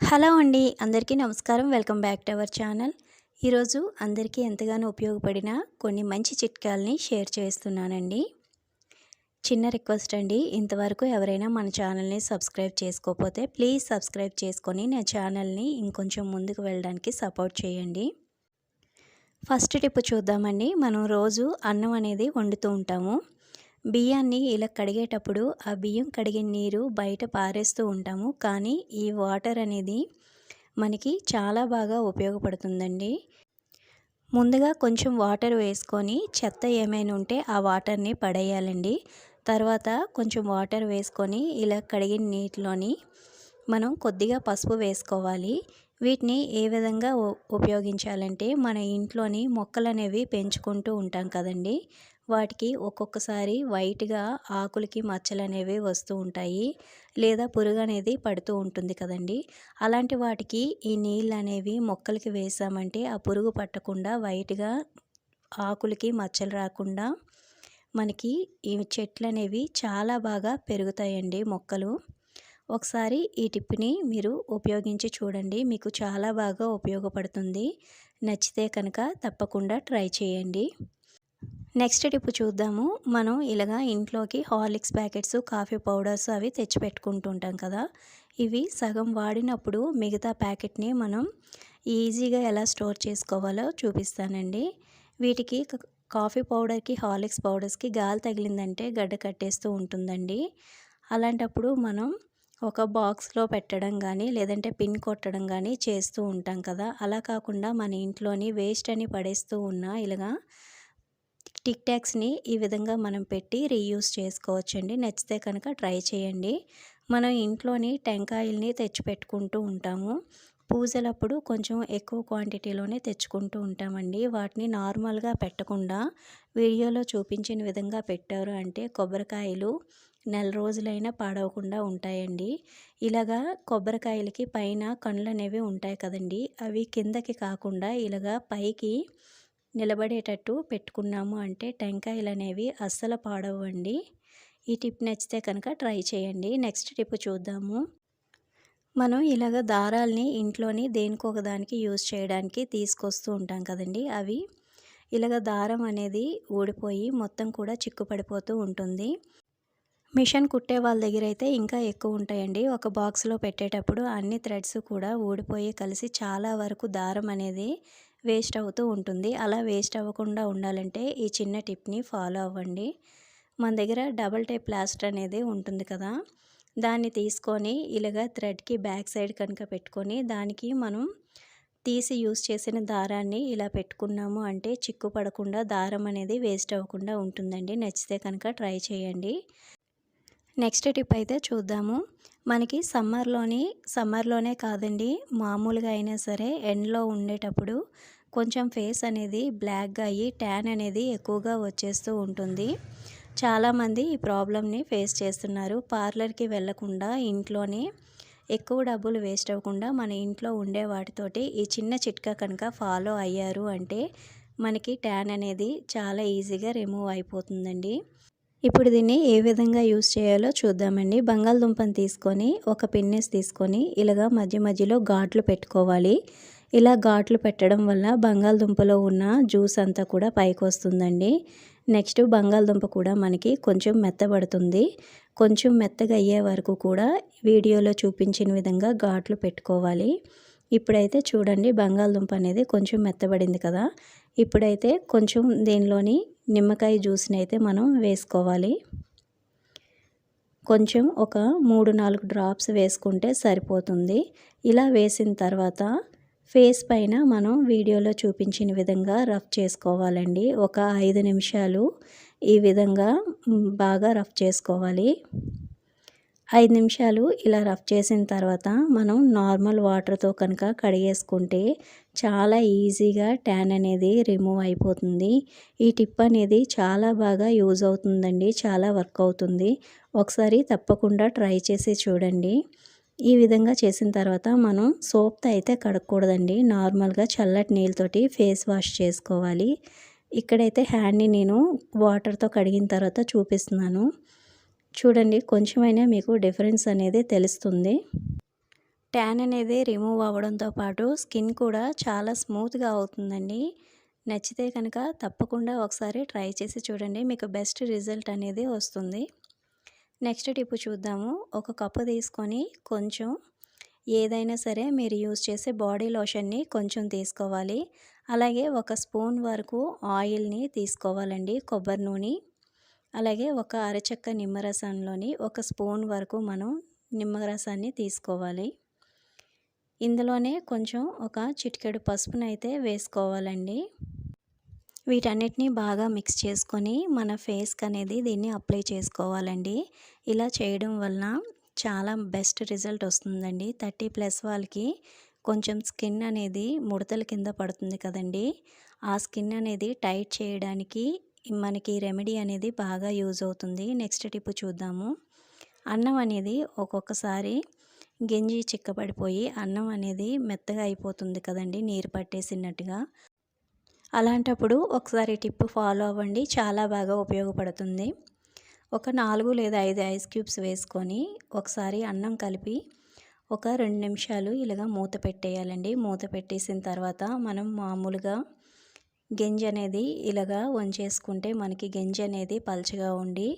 Hello అండి. అందరికీ నమస్కారం. Welcome back to our channel. ఈరోజు అందరికీ ఎంతగానో ఉపయోగపడిన కొన్ని మంచి చిట్కాలని షేర్ చేస్తున్నానండి. చిన్న రిక్వెస్ట్ అండి. ఇంతవరకు ఎవరైనా మన ఛానల్‌ని సబ్స్క్రైబ్ చేసుకోకపోతే ప్లీజ్ సబ్స్క్రైబ్ చేసుకొని నా ఛానల్‌ని ఇంకొంచెం ముందుకు వెళ్ళడానికి సపోర్ట్ చేయండి. ఫస్ట్ టిప్ చూద్దామండి. మనం రోజు అన్నం అనేది వండుతూ ఉంటాము. బియ్యాన్ని ఇలా కడిగేటప్పుడు ఆ బియ్యం కడిగిన నీరు బయట పారేస్తూ ఉంటాము. కానీ ఈ వాటర్ అనేది మనకి చాలా బాగా ఉపయోగపడుతుందండి. ముందుగా కొంచెం వాటర్ వేసుకొని చెత్త ఏమైనా ఉంటే ఆ వాటర్ని పడేయాలండి. తర్వాత కొంచెం వాటర్ వేసుకొని ఇలా కడిగిన నీటిలోని మనం కొద్దిగా పసుపు వేసుకోవాలి. వీటిని ఏ విధంగా ఉపయోగించాలంటే మన ఇంట్లోని మొక్కలనేవి పెంచుకుంటూ ఉంటాం కదండి. వాటికి ఒక్కొక్కసారి వైట్‌గా ఆకులకి మచ్చలనేవి వస్తూ ఉంటాయి. లేదా పురుగు అనేది పడుతూ ఉంటుంది కదండి. అలాంటి వాటికి ఈ నీళ్ళనేవి మొక్కలకి వేసామంటే ఆ పురుగు పట్టకుండా వైట్‌గా ఆకులకి మచ్చలు రాకుండా మనకి ఈ చెట్లనేవి చాలా బాగా పెరుగుతాయండి మొక్కలు. ఒకసారి ఈ టిప్‌ని మీరు ఉపయోగించి చూడండి. మీకు చాలా బాగా ఉపయోగపడుతుంది. నచ్చితే కనుక తప్పకుండా ట్రై చేయండి. నెక్స్ట్ టిప్ చూద్దాము. మనం ఇలాగా ఇంట్లోకి హార్లిక్స్ ప్యాకెట్స్, కాఫీ పౌడర్స్ అవి తెచ్చిపెట్టుకుంటూ ఉంటాం కదా. ఇవి సగం వాడినప్పుడు మిగతా ప్యాకెట్ని మనం ఈజీగా ఎలా స్టోర్ చేసుకోవాలో చూపిస్తానండి. వీటికి కాఫీ పౌడర్కి, హార్లిక్స్ పౌడర్స్కి గాలి తగిలిందంటే గడ్డ కట్టేస్తూ ఉంటుందండి. అలాంటప్పుడు మనం ఒక బాక్స్లో పెట్టడం కానీ లేదంటే పిన్ కొట్టడం కానీ చేస్తూ ఉంటాం కదా. అలా కాకుండా మన ఇంట్లోని వేస్ట్ అని పడేస్తూ ఉన్న ఇలాగా టిక్ టాక్స్ని ఈ విధంగా మనం పెట్టి రీయూజ్ చేసుకోవచ్చండి. నచ్చితే కనుక ట్రై చేయండి. మనం ఇంట్లోని టెంకాయల్ని తెచ్చిపెట్టుకుంటూ ఉంటాము. పూజలప్పుడు కొంచెం ఎక్కువ క్వాంటిటీలోనే తెచ్చుకుంటూ ఉంటామండి. వాటిని నార్మల్గా పెట్టకుండా వీడియోలో చూపించిన విధంగా పెట్టారు అంటే కొబ్బరికాయలు నెల రోజులైనా పాడవకుండా ఉంటాయండి. ఇలాగా కొబ్బరికాయలకి పైన కండ్లు అనేవి ఉంటాయి కదండి. అవి కిందకి కాకుండా ఇలాగా పైకి నిలబడేటట్టు పెట్టుకున్నాము అంటే టెంకాయలు అనేవి అస్సలు పాడవండి. ఈ టిప్ నచ్చితే కనుక ట్రై చేయండి. నెక్స్ట్ టిప్ చూద్దాము. మనం ఇలాగ దారాల్ని ఇంట్లోని దేనికొక దానికి యూజ్ చేయడానికి తీసుకొస్తూ ఉంటాం కదండి. అవి ఇలాగ దారం అనేది ఊడిపోయి మొత్తం కూడా చిక్కు పడిపోతూ ఉంటుంది. మిషన్ కుట్టే వాళ్ళ దగ్గర అయితే ఇంకా ఎక్కువ ఉంటాయండి. ఒక బాక్స్లో పెట్టేటప్పుడు అన్ని థ్రెడ్స్ కూడా ఊడిపోయి కలిసి చాలా వరకు దారం అనేది వేస్ట్ అవుతూ ఉంటుంది. అలా వేస్ట్ అవ్వకుండా ఉండాలంటే ఈ చిన్న టిప్ని ఫాలో అవ్వండి. మన దగ్గర డబుల్ టైప్ ప్లాస్టర్ అనేది ఉంటుంది కదా. దాన్ని తీసుకొని ఇలాగ థ్రెడ్కి బ్యాక్ సైడ్ కనుక పెట్టుకొని దానికి మనం తీసి యూస్ చేసిన దారాన్ని ఇలా పెట్టుకున్నాము అంటే చిక్కు పడకుండా దారం అనేది వేస్ట్ అవ్వకుండా ఉంటుందండి. నచ్చితే కనుక ట్రై చేయండి. నెక్స్ట్ టిప్ అయితే చూద్దాము. మనకి సమ్మర్లోనే కాదండి, మామూలుగా అయినా సరే ఎండలో ఉండేటప్పుడు కొంచెం ఫేస్ అనేది బ్లాక్గా అయ్యి ట్యాన్ అనేది ఎక్కువగా వచ్చేస్తూ ఉంటుంది. చాలామంది ఈ ప్రాబ్లమ్ని ఫేస్ చేస్తున్నారు. పార్లర్కి వెళ్ళకుండా ఇంట్లోనే ఎక్కువ డబ్బులు వేస్ట్ అవ్వకుండా మన ఇంట్లో ఉండే వాటితోటి ఈ చిన్న చిట్కా కనుక ఫాలో అయ్యారు అంటే మనకి ట్యాన్ అనేది చాలా ఈజీగా రిమూవ్ అయిపోతుందండి. ఇప్పుడు దీన్ని ఏ విధంగా యూస్ చేయాలో చూద్దామండి. బంగాళదుంపని తీసుకొని ఒక పిన్నేసి తీసుకొని ఇలాగా మధ్య మధ్యలో ఘాట్లు పెట్టుకోవాలి. ఇలా ఘాట్లు పెట్టడం వల్ల బంగాళదుంపలో ఉన్న జ్యూస్ అంతా కూడా పైకి వస్తుందండి. నెక్స్ట్ బంగాళదుంప కూడా మనకి కొంచెం మెత్తబడుతుంది. కొంచెం మెత్తగా అయ్యే వరకు కూడా వీడియోలో చూపించిన విధంగా ఘాట్లు పెట్టుకోవాలి. ఇప్పుడైతే చూడండి బంగాళదుంప అనేది కొంచెం మెత్తబడింది కదా. ఇప్పుడైతే కొంచెం దీనిలోని నిమ్మకాయ జ్యూస్ని అయితే మనం వేసుకోవాలి. కొంచెం ఒక 3-4 డ్రాప్స్ వేసుకుంటే సరిపోతుంది. ఇలా వేసిన తర్వాత ఫేస్ పైన మనం వీడియోలో చూపించిన విధంగా రఫ్ చేసుకోవాలండి. ఒక 5 నిమిషాలు ఈ విధంగా బాగా రఫ్ చేసుకోవాలి. 5 నిమిషాలు ఇలా రఫ్ చేసిన తర్వాత మనం నార్మల్ వాటర్తో కనుక కడిగేసుకుంటే చాలా ఈజీగా ట్యాన్ అనేది రిమూవ్ అయిపోతుంది. ఈ టిప్ అనేది చాలా బాగా యూజ్ అవుతుందండి. చాలా వర్క్ అవుతుంది. ఒకసారి తప్పకుండా ట్రై చేసి చూడండి. ఈ విధంగా చేసిన తర్వాత మనం సోప్తో అయితే కడగకూడదండి. నార్మల్గా చల్లటి నీళ్ళతోటి ఫేస్ వాష్ చేసుకోవాలి. ఇక్కడైతే హ్యాండ్ని నేను వాటర్తో కడిగిన తర్వాత చూపిస్తున్నాను. చూడండి కొంచెమైనా మీకు డిఫరెన్స్ అనేది తెలుస్తుంది. ట్యాన్ అనేది రిమూవ్ అవ్వడంతో పాటు స్కిన్ కూడా చాలా స్మూత్గా అవుతుందండి. నచ్చితే కనుక తప్పకుండా ఒకసారి ట్రై చేసి చూడండి, మీకు బెస్ట్ రిజల్ట్ అనేది వస్తుంది. నెక్స్ట్ టిప్ చూద్దాము. ఒక కప్పు తీసుకొని కొంచెం ఏదైనా సరే మీరు యూజ్ చేసే బాడీ లోషన్ని కొంచెం తీసుకోవాలి. అలాగే ఒక స్పూన్ వరకు ఆయిల్ని తీసుకోవాలండి, కొబ్బరి నూనె. అలాగే ఒక అరచెక్క నిమ్మరసంలోని ఒక స్పూన్ వరకు మనం నిమ్మరసాన్ని తీసుకోవాలి. ఇందులోనే కొంచెం ఒక చిటికెడు పసుపునైతే వేసుకోవాలండి. వీటన్నిటిని బాగా మిక్స్ చేసుకొని మన ఫేస్కి అనేది దీన్ని అప్లై చేసుకోవాలండి. ఇలా చేయడం వలన చాలా బెస్ట్ రిజల్ట్ వస్తుందండి. 30+ వాళ్ళకి కొంచెం స్కిన్ అనేది ముడతల కింద పడుతుంది కదండి, ఆ స్కిన్ అనేది టైట్ చేయడానికి మనకి రెమెడీ అనేది బాగా యూజ్ అవుతుంది. నెక్స్ట్ టిప్ చూద్దాము. అన్నం అనేది ఒక్కొక్కసారి గంజి చిక్కబడిపోయి అన్నం అనేది మెత్తగా అయిపోతుంది కదండి, నీరు పట్టేసినట్టుగా. అలాంటప్పుడు ఒకసారి టిప్ ఫాలో అవ్వండి, చాలా బాగా ఉపయోగపడుతుంది. ఒక 4 లేదా 5 ఐస్ క్యూబ్స్ వేసుకొని ఒకసారి అన్నం కలిపి ఒక 2 నిమిషాలు ఇలాగ మూత పెట్టేయాలండి. మూత పెట్టేసిన తర్వాత మనం మామూలుగా గంజి అనేది ఇలాగా వంచేసుకుంటే మనకి గంజి అనేది పల్చగా ఉండి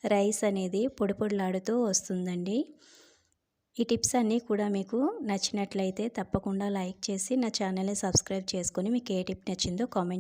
రైస్ అనేది పొడి పొడిలాడుతూ వస్తుందండి. ఈ టిప్స్ అన్నీ కూడా మీకు నచ్చినట్లయితే తప్పకుండా లైక్ చేసి నా ఛానల్ని సబ్స్క్రైబ్ చేసుకొని మీకు ఏ టిప్ నచ్చిందో కామెంట్